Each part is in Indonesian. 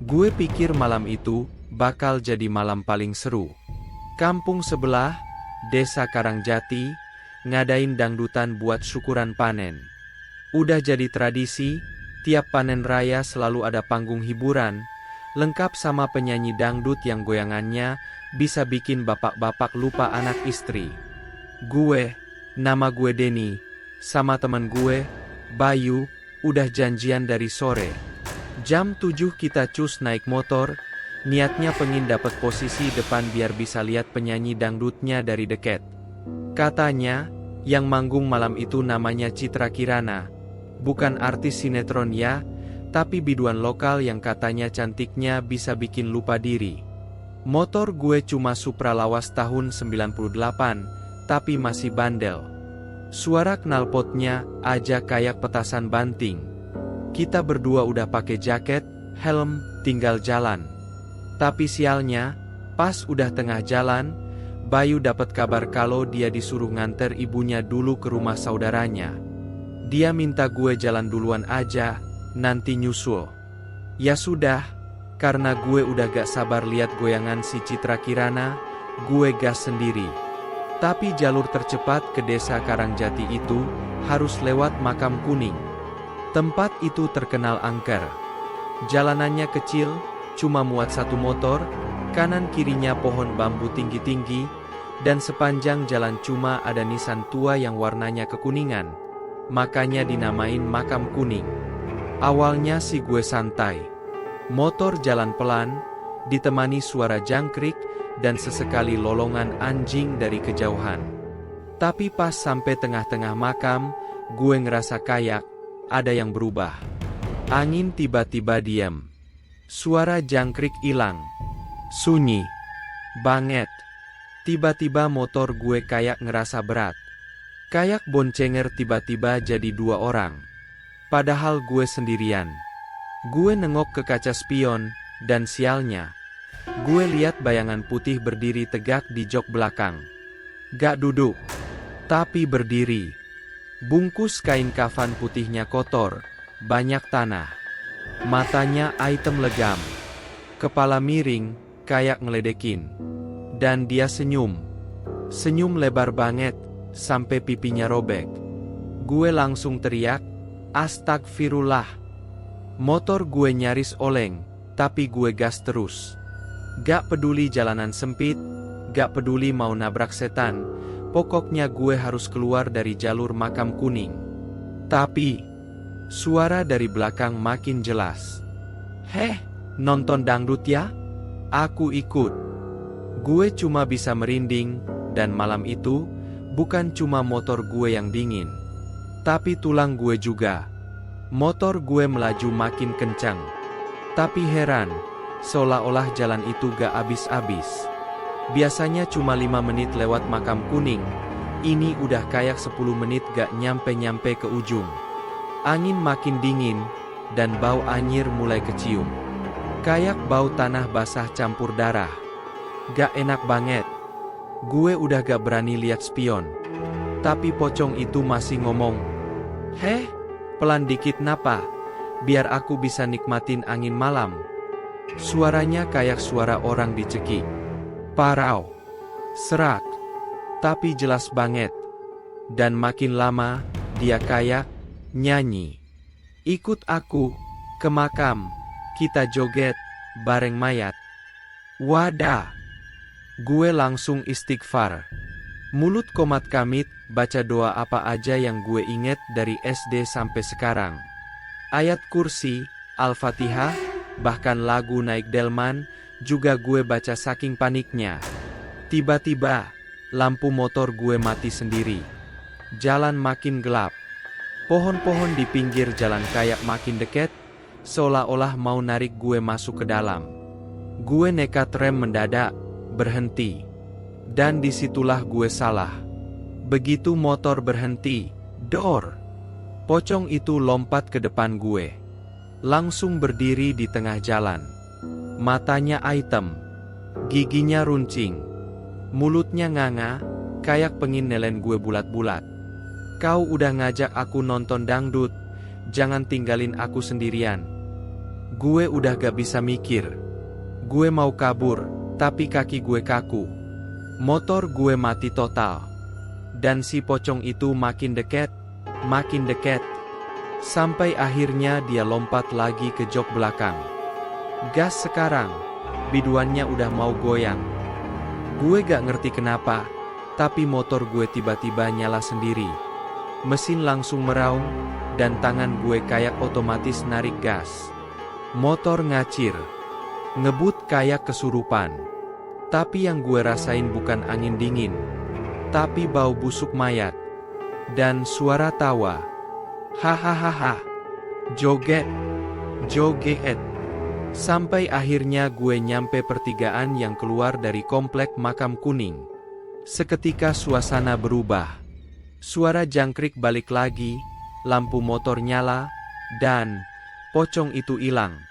Gue pikir malam itu bakal jadi malam paling seru. Kampung sebelah, Desa Karangjati, ngadain dangdutan buat syukuran panen. Udah jadi tradisi, tiap panen raya selalu ada panggung hiburan, lengkap sama penyanyi dangdut yang goyangannya bisa bikin bapak-bapak lupa anak istri. Nama gue Denny, sama temen gue, Bayu, udah janjian dari sore. Jam 7 kita cus naik motor, niatnya pengen dapat posisi depan biar bisa lihat penyanyi dangdutnya dari deket. Katanya, yang manggung malam itu namanya Citra Kirana. Bukan artis sinetron ya, tapi biduan lokal yang katanya cantiknya bisa bikin lupa diri. Motor gue cuma Supra lawas tahun 98, tapi masih bandel. Suara knalpotnya aja kayak petasan banting. Kita berdua udah pakai jaket, helm, tinggal jalan. Tapi sialnya, pas udah tengah jalan, Bayu dapat kabar kalau dia disuruh nganter ibunya dulu ke rumah saudaranya. Dia minta gue jalan duluan aja, nanti nyusul. Ya sudah, karena gue udah gak sabar lihat goyangan si Citra Kirana, gue gas sendiri. Tapi jalur tercepat ke Desa Karangjati itu harus lewat Makam Kuning. Tempat itu terkenal angker. Jalanannya kecil, cuma muat satu motor, kanan kirinya pohon bambu tinggi-tinggi, dan sepanjang jalan cuma ada nisan tua yang warnanya kekuningan. Makanya dinamain Makam Kuning. Awalnya sih gue santai. Motor jalan pelan, ditemani suara jangkrik, dan sesekali lolongan anjing dari kejauhan. Tapi pas sampai tengah-tengah makam, gue ngerasa kayak ada yang berubah. Angin tiba-tiba diam. Suara jangkrik hilang. Sunyi banget. Tiba-tiba motor gue kayak ngerasa berat. Kayak boncenger tiba-tiba jadi dua orang. Padahal gue sendirian. Gue nengok ke kaca spion, dan sialnya, gue lihat bayangan putih berdiri tegak di jok belakang. Gak duduk, tapi berdiri. Bungkus kain kafan putihnya kotor, banyak tanah. Matanya hitam legam. Kepala miring, kayak ngeledekin. Dan dia senyum. Senyum lebar banget, sampai pipinya robek. Gue langsung teriak, "Astagfirullah." Motor gue nyaris oleng, tapi gue gas terus. Gak peduli jalanan sempit, gak peduli mau nabrak setan. Pokoknya gue harus keluar dari jalur Makam Kuning. Tapi, suara dari belakang makin jelas. "Heh, nonton dangdut ya? Aku ikut." Gue cuma bisa merinding, dan malam itu, bukan cuma motor gue yang dingin. Tapi tulang gue juga. Motor gue melaju makin kencang. Tapi heran, seolah-olah jalan itu gak habis-habis. Biasanya cuma 5 menit lewat Makam Kuning, ini udah kayak 10 menit gak nyampe-nyampe ke ujung. Angin makin dingin, dan bau anyir mulai kecium. Kayak bau tanah basah campur darah. Gak enak banget. Gue udah gak berani lihat spion. Tapi pocong itu masih ngomong, "Heh, pelan dikit napa, biar aku bisa nikmatin angin malam." Suaranya kayak suara orang dicekik. Parau. Serak. Tapi jelas banget. Dan makin lama, dia kayak nyanyi. "Ikut aku ke makam, kita joget bareng mayat." Wadah. Gue langsung istighfar. Mulut komat kamit, baca doa apa aja yang gue inget dari SD sampai sekarang. Ayat kursi, Al-Fatihah, bahkan lagu Naik Delman, juga gue baca saking paniknya. Tiba-tiba, lampu motor gue mati sendiri. Jalan makin gelap. Pohon-pohon di pinggir jalan kayak makin deket, seolah-olah mau narik gue masuk ke dalam. Gue nekat rem mendadak, berhenti. Dan disitulah gue salah. Begitu motor berhenti, dor, pocong itu lompat ke depan gue. Langsung berdiri di tengah jalan. Matanya hitam, giginya runcing, mulutnya nganga, kayak pengen nelen gue bulat-bulat. "Kau udah ngajak aku nonton dangdut, jangan tinggalin aku sendirian." Gue udah gak bisa mikir. Gue mau kabur, tapi kaki gue kaku. Motor gue mati total. Dan si pocong itu makin dekat, makin dekat. Sampai akhirnya dia lompat lagi ke jok belakang. Gas sekarang, biduannya udah mau goyang. Gue gak ngerti kenapa, tapi motor gue tiba-tiba nyala sendiri. Mesin langsung meraung, dan tangan gue kayak otomatis narik gas. Motor ngacir, ngebut kayak kesurupan. Tapi yang gue rasain bukan angin dingin, tapi bau busuk mayat. Dan suara tawa. Hahaha. Joget. Joget. Sampai akhirnya gue nyampe pertigaan yang keluar dari komplek makam kuning. Seketika suasana berubah. Suara jangkrik balik lagi, lampu motor nyala, dan pocong itu hilang.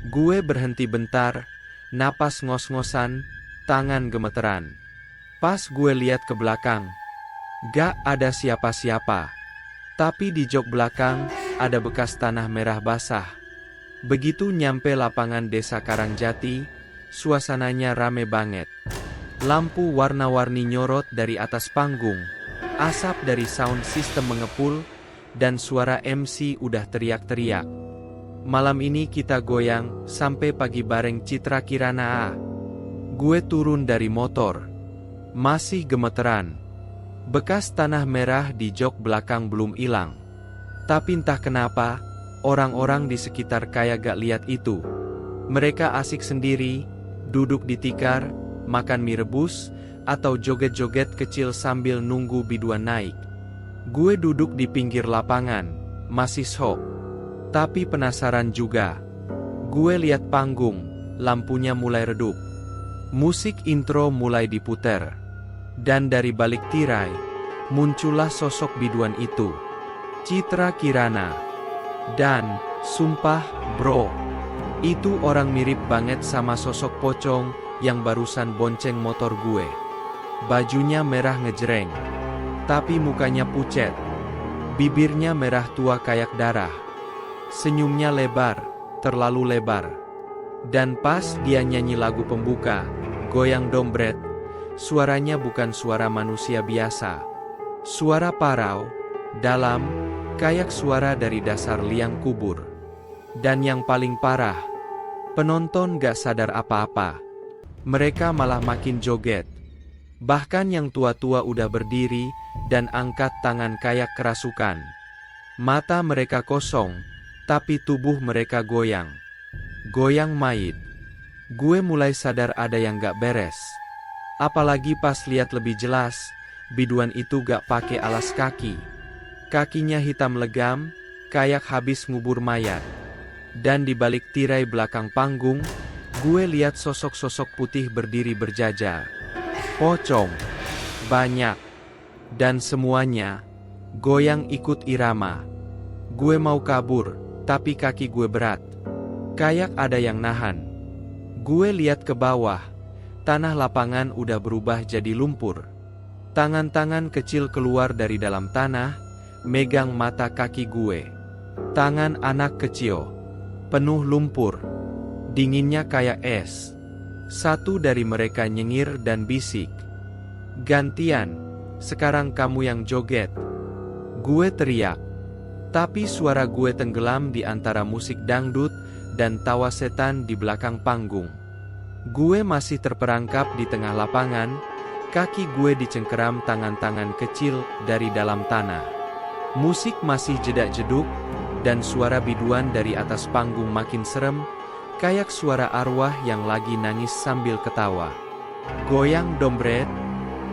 Gue berhenti bentar, napas ngos-ngosan, tangan gemeteran. Pas gue lihat ke belakang, gak ada siapa-siapa. Tapi di jok belakang, ada bekas tanah merah basah. Begitu nyampe lapangan desa Karangjati, suasananya rame banget. Lampu warna-warni nyorot dari atas panggung, asap dari sound system mengepul, dan suara MC udah teriak-teriak. Malam ini kita goyang, sampai pagi bareng Citra Kirana. Gue turun dari motor. Masih gemeteran. Bekas tanah merah di jok belakang belum hilang. Tapi entah kenapa, orang-orang di sekitar kayak gak lihat itu. Mereka asik sendiri, duduk di tikar, makan mie rebus, atau joget-joget kecil sambil nunggu biduan naik. Gue duduk di pinggir lapangan, masih shock. Tapi penasaran juga. Gue lihat panggung, lampunya mulai redup. Musik intro mulai diputer. Dan dari balik tirai, muncullah sosok biduan itu. Citra Kirana. Dan, sumpah, bro, itu orang mirip banget sama sosok pocong yang barusan bonceng motor gue. Bajunya merah ngejreng, tapi mukanya pucet. Bibirnya merah tua kayak darah. Senyumnya lebar, terlalu lebar. Dan pas dia nyanyi lagu pembuka, Goyang Dompet, suaranya bukan suara manusia biasa. Suara parau, dalam, kayak suara dari dasar liang kubur. Dan yang paling parah, penonton gak sadar apa-apa. Mereka malah makin joget. Bahkan yang tua-tua udah berdiri, dan angkat tangan kayak kerasukan. Mata mereka kosong, tapi tubuh mereka goyang. Goyang mait. Gue mulai sadar ada yang gak beres. Apalagi pas lihat lebih jelas, biduan itu gak pakai alas kaki. Kakinya hitam legam, kayak habis ngubur mayat. Dan di balik tirai belakang panggung, gue lihat sosok-sosok putih berdiri berjajar. Pocong. Banyak. Dan semuanya goyang ikut irama. Gue mau kabur, tapi kaki gue berat. Kayak ada yang nahan. Gue lihat ke bawah. Tanah lapangan udah berubah jadi lumpur. Tangan-tangan kecil keluar dari dalam tanah, megang mata kaki gue. Tangan anak kecil, penuh lumpur. Dinginnya kayak es. Satu dari mereka nyengir dan bisik. Gantian, sekarang kamu yang joget. Gue teriak. Tapi suara gue tenggelam di antara musik dangdut dan tawa setan di belakang panggung. Gue masih terperangkap di tengah lapangan, kaki gue dicengkeram tangan-tangan kecil dari dalam tanah. Musik masih jedak-jeduk, dan suara biduan dari atas panggung makin serem, kayak suara arwah yang lagi nangis sambil ketawa. Goyang dompet,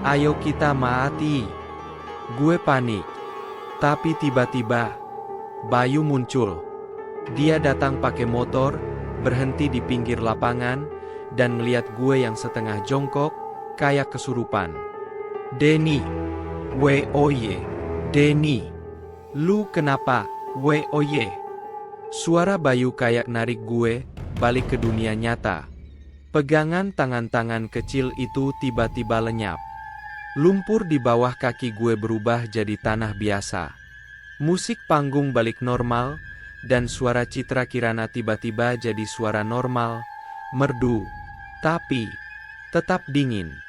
ayo kita mati. Gue panik. Tapi tiba-tiba, Bayu muncul. Dia datang pakai motor, berhenti di pinggir lapangan, dan melihat gue yang setengah jongkok, kayak kesurupan. Denny. Woye. Denny. Lu kenapa, woye? Suara Bayu kayak narik gue, balik ke dunia nyata. Pegangan tangan-tangan kecil itu tiba-tiba lenyap. Lumpur di bawah kaki gue berubah jadi tanah biasa. Musik panggung balik normal, dan suara Citra Kirana tiba-tiba jadi suara normal, merdu, tapi tetap dingin.